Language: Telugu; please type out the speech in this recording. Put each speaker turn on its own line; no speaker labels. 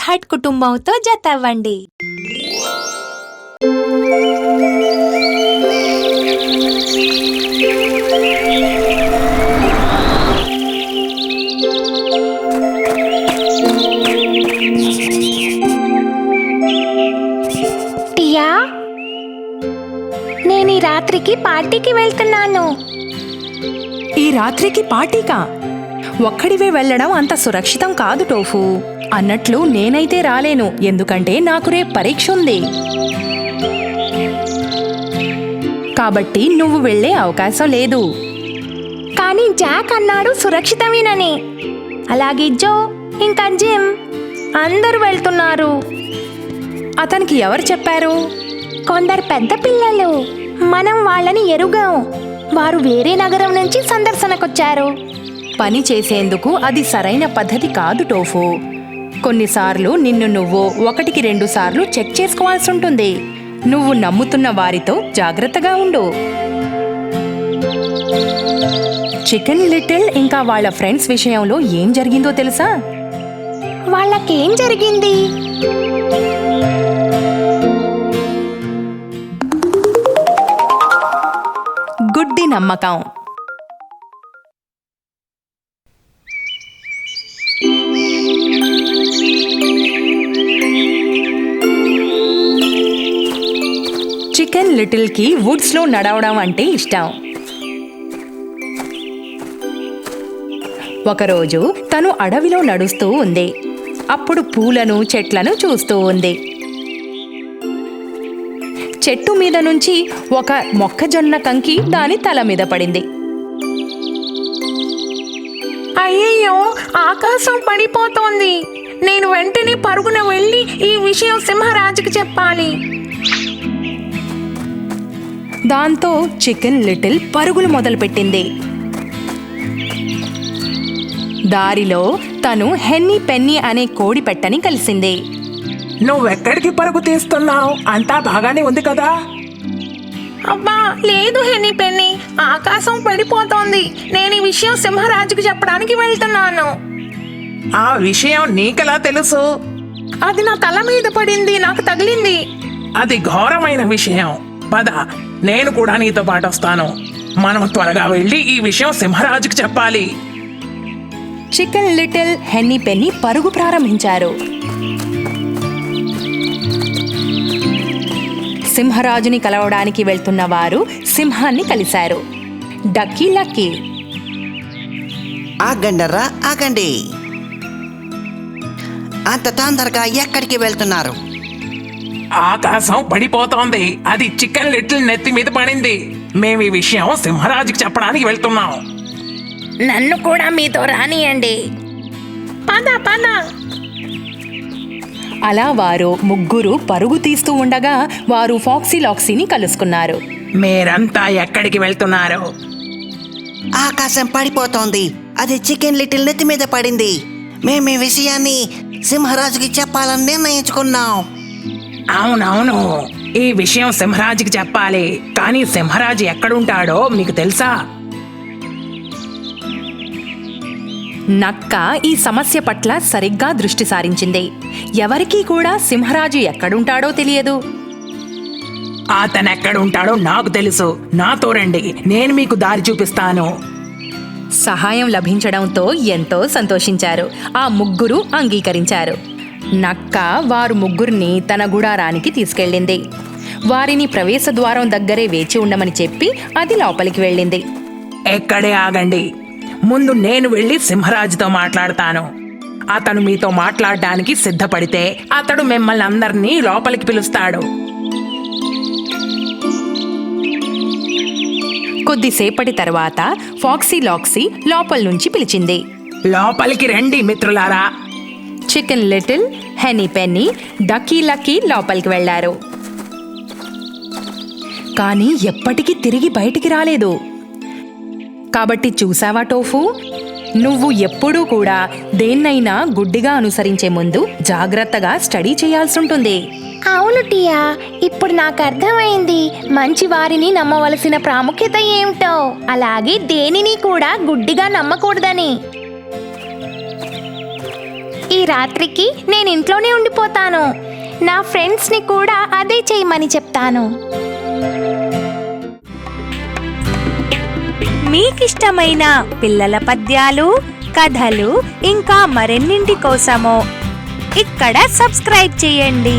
కిడ్స్ హట్ కుటుంబంతో జతవ్వండి.
టియా, నేను ఈ రాత్రికి పార్టీకి వెళ్తున్నాను.
ఈ రాత్రికి పార్టీకా? ఒక్కడివే వెళ్ళడం అంత సురక్షితం కాదు టోఫు. అన్నట్లు నేనైతే రాలేను, ఎందుకంటే నాకు రేపు పరీక్ష ఉంది. కాబట్టి నువ్వు వెళ్ళే అవకాశం లేదు.
కానీ జాక్ అన్నాడు సురక్షితమేనని. అలాగే జో ఇంకా జిమ్ అందరూ వెళ్తున్నారు.
అతనికి ఎవరు చెప్పారు?
కొందరు పెద్ద పిల్లలు. మనం వాళ్ళని ఎరుగాం. వారు వేరే నగరం నుంచి సందర్శనకొచ్చారు.
పని చేసేందుకు అది సరైన పద్ధతి కాదు టోఫు. కొన్నిసార్లు నిన్ను నువ్వు 1-2 సార్లు చెక్ చేసుకోవాల్సి ఉంటుంది. నువ్వు నమ్ముతున్న వారితో జాగ్రత్తగా ఉండు. చికెన్ లిటిల్ ఇంకా వాళ్ళ ఫ్రెండ్స్ విషయంలో ఏం జరిగిందో తెలుసా?
వాళ్ళకేం జరిగింది?
గుడ్డి నమ్మకం. చికెన్ లిటిల్ కి వుడ్స్ లో నడవడం అంటే ఇష్టం. ఒకరోజు తను అడవిలో నడుస్తూ ఉంది. అప్పుడు పూలను చెట్లను చూస్తూ ఉంది. చెట్టు మీద నుంచి ఒక మొక్కజొన్న కంకి దాని తల మీద పడింది.
అయ్యయ్యో, ఆకాశం పడిపోతోంది. నేను వెంటనే పరుగున వెళ్ళి ఈ విషయం సింహరాజుకి చెప్పాలి.
దాంతో చికెన్ లిటిల్ పరుగులు మొదలుపెట్టింది. దారిలో తను హెన్నీ పెన్నీ అనే కోడి పెట్టని కలిసింది.
నువ్వెక్కడికి పరుగు తీస్తున్నావు? అంతా బాగానే ఉంది కదా?
అబ్బా లేదు హెన్నీ పెన్నీ, ఆకాశం పడిపోతోంది. నేను ఈ విషయం సింహరాజుకి చెప్పడానికి వెళ్తున్నాను.
ఆ విషయం నీకెలా తెలుసు?
అది నా తల మీద పడింది, నాకు తగిలింది.
అది ఘోరమైన విషయం. పద, నేను కూడా నీతో పాటు వస్తాను. మనం త్వరగా వెళ్ళి ఈ విషయం సింహరాజుకి చెప్పాలి.
చికెన్ లిటిల్, హెన్నీ పెన్నీ పరుగు ప్రారంభించారు. సింహరాజుని కలవడానికి వెళ్తున్న వారు సింహాన్ని కలిశారు. డక్కీ లక్కీ.
ఆగండరా, ఆగండి. అంత తొందరగా ఎక్కడికి వెళ్తున్నారు?
ఆకాశం పడిపోతోంది. అది చికెన్ లిటిల్ నెత్తి మీద పడింది. మేము ఈ విషయం సింహరాజుకి చెప్పడానికి వెళ్తున్నాం.
నన్ను కూడా మీతో రానియండి. పద పద.
అలా వారు ముగ్గురు పరుగు తీస్తూ ఉండగా వారు ఫాక్సీ లాక్సీని కలుసుకున్నారు.
మీరంతా ఎక్కడికి వెళ్తున్నారు?
ఆకాశం పడిపోతోంది. అది చికెన్ లిటిల్ నెత్తి మీద పడింది. మేము ఈ విషయాన్ని సింహరాజుకి చెప్పాలని నిర్ణయించుకున్నాం.
అవునవును, ఈ విషయం సింహరాజుకి చెప్పాలి. కానీ సింహరాజు ఎక్కడుంటాడో మీకు తెలుసా?
నక్క ఈ సమస్య పట్ల సరిగ్గా దృష్టి సారించింది. ఎవరికీ కూడా సింహరాజు ఎక్కడుంటాడో తెలియదు.
అతనెక్కడుంటాడో నాకు తెలుసు. నాతో రండి, నేను మీకు దారి చూపిస్తాను.
సహాయం లభించడంతో ఎంతో సంతోషించారు. ఆ ముగ్గురు అంగీకరించారు. నక్క వారు ముగ్గురిని తన గుడారానికి తీసుకెళ్ళింది. వారిని ప్రవేశ ద్వారం దగ్గరే వేచి ఉండమని చెప్పి అది లోపలికి వెళ్ళింది.
ఎక్కడే ఆగండి. ముందు నేను వెళ్ళి సింహరాజుతో మాట్లాడతాను. అతను మీతో మాట్లాడడానికి సిద్ధపడితే అతడు మిమ్మల్ని అందరినీ లోపలికి పిలుస్తాడు.
కొద్దిసేపటి తర్వాత ఫాక్సీ లాక్సీ లోపల నుంచి పిలిచింది.
లోపలికి రండి మిత్రులారా.
Chicken Little, Henny Penny, Ducky Lucky లోపలికి వెళ్లారు. కానీ ఎప్పటికీ తిరిగి బయటికి రాలేదు. కాబట్టి చూసావా టోఫు, నువ్వు ఎప్పుడూ కూడా దేన్నైనా గుడ్డిగా అనుసరించే ముందు జాగ్రత్తగా స్టడీ చేయాల్సి ఉంటుంది.
అవును టియా, ఇప్పుడు నాకు అర్థమైంది మంచి వారిని నమ్మవలసిన ప్రాముఖ్యత ఏమిటో. అలాగే దేనిని కూడా గుడ్డిగా నమ్మకూడదని. ఈ రాత్రికి నేను ఇంట్లోనే ఉండిపోతాను. నా ఫ్రెండ్స్ని కూడా అదే చేయమని చెప్తాను.
మీకిష్టమైన పిల్లల పద్యాలు, కథలు ఇంకా మరెన్నింటి కోసమో ఇక్కడ సబ్స్క్రైబ్ చేయండి.